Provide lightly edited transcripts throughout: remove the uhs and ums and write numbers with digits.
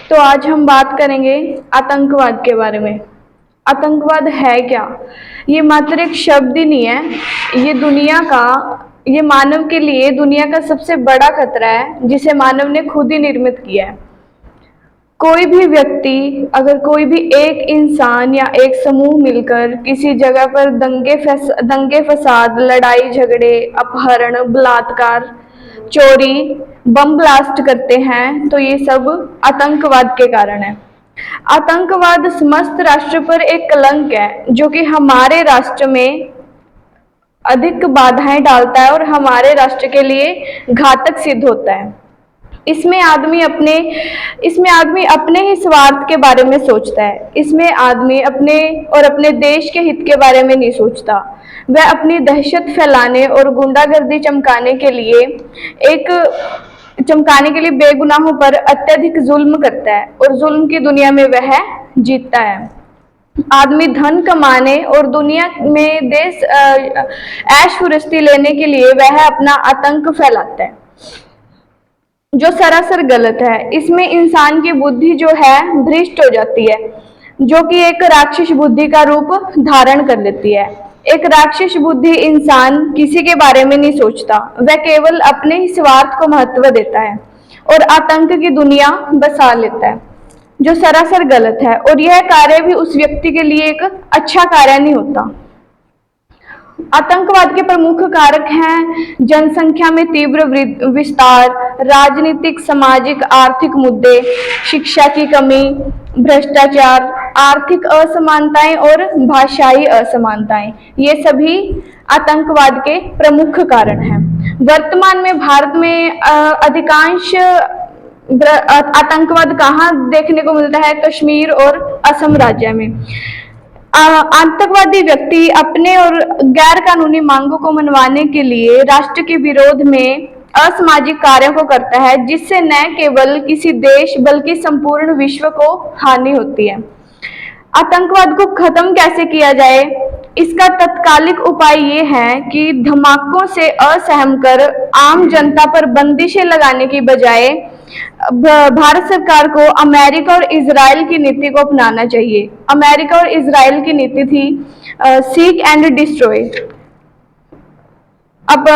तो आज हम बात करेंगे आतंकवाद के बारे में। आतंकवाद है क्या? ये मात्र एक शब्द ही नहीं है, ये मानव के लिए दुनिया का सबसे बड़ा खतरा है जिसे मानव ने खुद ही निर्मित किया है। कोई भी व्यक्ति, अगर कोई भी एक इंसान या एक समूह मिलकर किसी जगह पर दंगे फसाद, लड़ाई झगड़े, अपहरण, बलात्कार, चोरी, बम ब्लास्ट करते हैं तो ये सब आतंकवाद के कारण है। आतंकवाद समस्त राष्ट्र पर एक कलंक है जो कि हमारे राष्ट्र में अधिक बाधाएं डालता है और हमारे राष्ट्र के लिए घातक सिद्ध होता है। इसमें आदमी अपने ही स्वार्थ के बारे में सोचता है। इसमें आदमी अपने देश के हित के बारे में नहीं सोचता। वह अपनी दहशत फैलाने और गुंडागर्दी चमकाने के लिए बेगुनाहों पर अत्यधिक जुल्म करता है और जुल्म की दुनिया में वह जीतता है। आदमी धन कमाने और दुनिया में ऐश फुर्सती लेने के लिए वह अपना आतंक फैलाता है, जो सरासर गलत है। इसमें इंसान की बुद्धि जो है भ्रष्ट हो जाती है, जो कि एक राक्षस बुद्धि का रूप धारण कर लेती है। एक राक्षस बुद्धि इंसान किसी के बारे में नहीं सोचता, वह केवल अपने ही स्वार्थ को महत्व देता है और आतंक की दुनिया बसा लेता है, जो सरासर गलत है। और यह कार्य भी उस व्यक्ति के लिए एक अच्छा कार्य नहीं होता। आतंकवाद के प्रमुख कारक हैं जनसंख्या में तीव्र विस्तार, राजनीतिक, सामाजिक, आर्थिक मुद्दे, शिक्षा की कमी, भ्रष्टाचार, आर्थिक असमानताएं और भाषाई असमानताएं। ये सभी आतंकवाद के प्रमुख कारण हैं। वर्तमान में भारत में अधिकांश आतंकवाद कहाँ देखने को मिलता है? कश्मीर और असम राज्य में। आतंकवादी व्यक्ति अपने और गैर कानूनी मांगों को मनवाने के लिए राष्ट्र के विरोध में असामाजिक कार्यों को करता है, जिससे न केवल किसी देश बल्कि संपूर्ण विश्व को हानि होती है। आतंकवाद को खत्म कैसे किया जाए? इसका तत्कालिक उपाय ये है कि धमाकों से असहम कर आम जनता पर बंदिशें लगाने की बजाय भारत सरकार को अमेरिका और इजराइल की नीति को अपनाना चाहिए। अमेरिका और इजराइल की नीति थी सीक एंड डिस्ट्रॉय। अब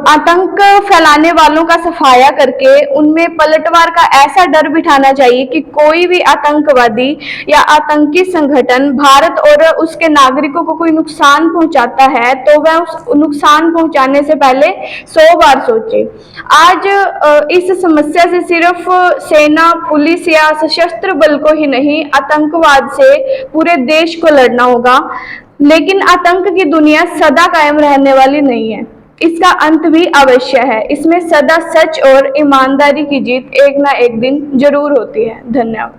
आतंक फैलाने वालों का सफाया करके उनमें पलटवार का ऐसा डर बिठाना चाहिए कि कोई भी आतंकवादी या आतंकी संगठन भारत और उसके नागरिकों को कोई नुकसान पहुंचाता है तो वह उस नुकसान पहुंचाने से पहले 100 बार सोचे। आज इस समस्या से सिर्फ सेना, पुलिस या सशस्त्र बल को ही नहीं, आतंकवाद से पूरे देश को लड़ना होगा। लेकिन आतंक की दुनिया सदा कायम रहने वाली नहीं है, इसका अंत भी अवश्य है। इसमें सदा सच और ईमानदारी की जीत एक ना एक दिन जरूर होती है। धन्यवाद।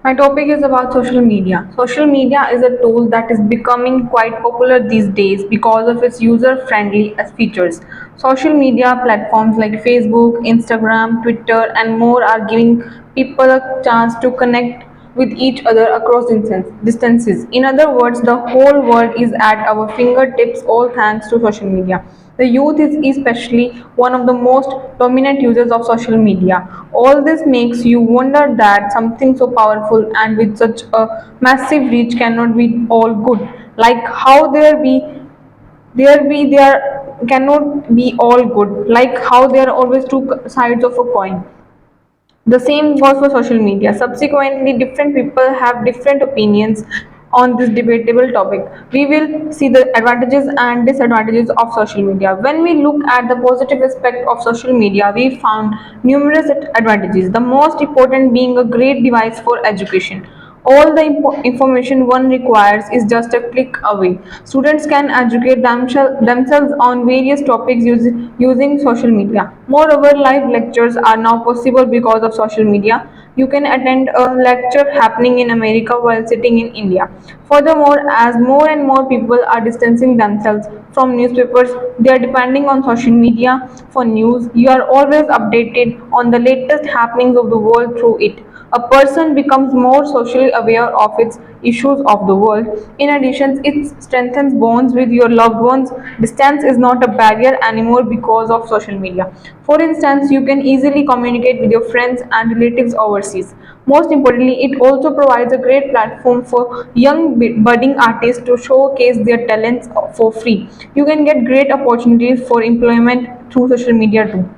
My topic is about social media. Social media is a tool that is becoming quite popular these days because of its user-friendly features. Social media platforms like Facebook, Instagram, Twitter, and more are giving people a chance to connect with each other across distances. In other words, the whole world is at our fingertips, all thanks to social media. The youth is especially one of the most dominant users of social media. All this makes you wonder that something so powerful and with such a massive reach cannot be all good. Like how there cannot be all good. Like how there are always two sides of a coin. The same goes for social media. Subsequently, different people have different opinions on this debatable topic. We will see the advantages and disadvantages of social media. When we look at the positive aspect of social media, we found numerous advantages. The most important being a great device for education. All the information one requires is just a click away. Students can educate themselves on various topics using social media. Moreover, live lectures are now possible because of social media. You can attend a lecture happening in America while sitting in India. Furthermore, as more and more people are distancing themselves from newspapers, they are depending on social media for news. You are always updated on the latest happenings of the world through it. A person becomes more socially aware of its issues of the world. In addition, it strengthens bonds with your loved ones. Distance is not a barrier anymore because of social media. For instance, you can easily communicate with your friends and relatives overseas. Most importantly, it also provides a great platform for young budding artists to showcase their talents for free. You can get great opportunities for employment through social media too.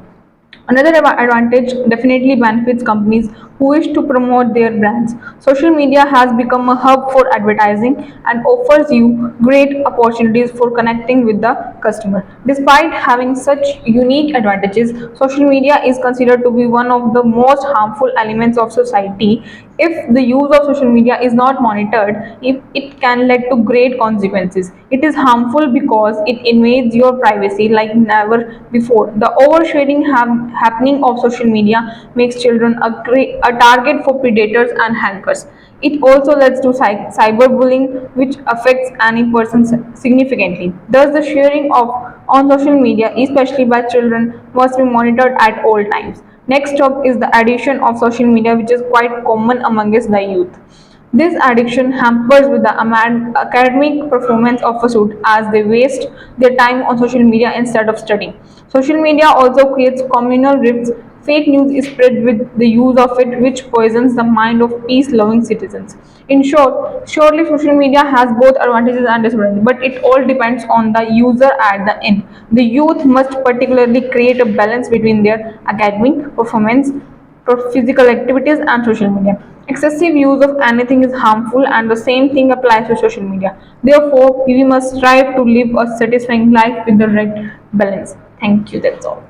Another advantage definitely benefits companies who wish to promote their brands. Social media has become a hub for advertising and offers you great opportunities for connecting with the customer. Despite having such unique advantages, social media is considered to be one of the most harmful elements of society. If the use of social media is not monitored, if it can lead to great consequences. It is harmful because it invades your privacy like never before. The oversharing happening of social media makes children a target for predators and hackers. It also leads to cyberbullying, which affects any person significantly. Thus, the sharing of on social media, especially by children, must be monitored at all times. Next up is the addiction of social media, which is quite common amongst the youth. This addiction hampers with the academic performance of a student as they waste their time on social media instead of studying. Social media also creates communal rifts. Fake news is spread with the use of it, which poisons the mind of peace-loving citizens. In short, surely social media has both advantages and disadvantages, but it all depends on the user at the end. The youth must particularly create a balance between their academic performance, physical activities, and social media. Excessive use of anything is harmful, and the same thing applies to social media. Therefore, we must strive to live a satisfying life with the right balance. Thank you. That's all.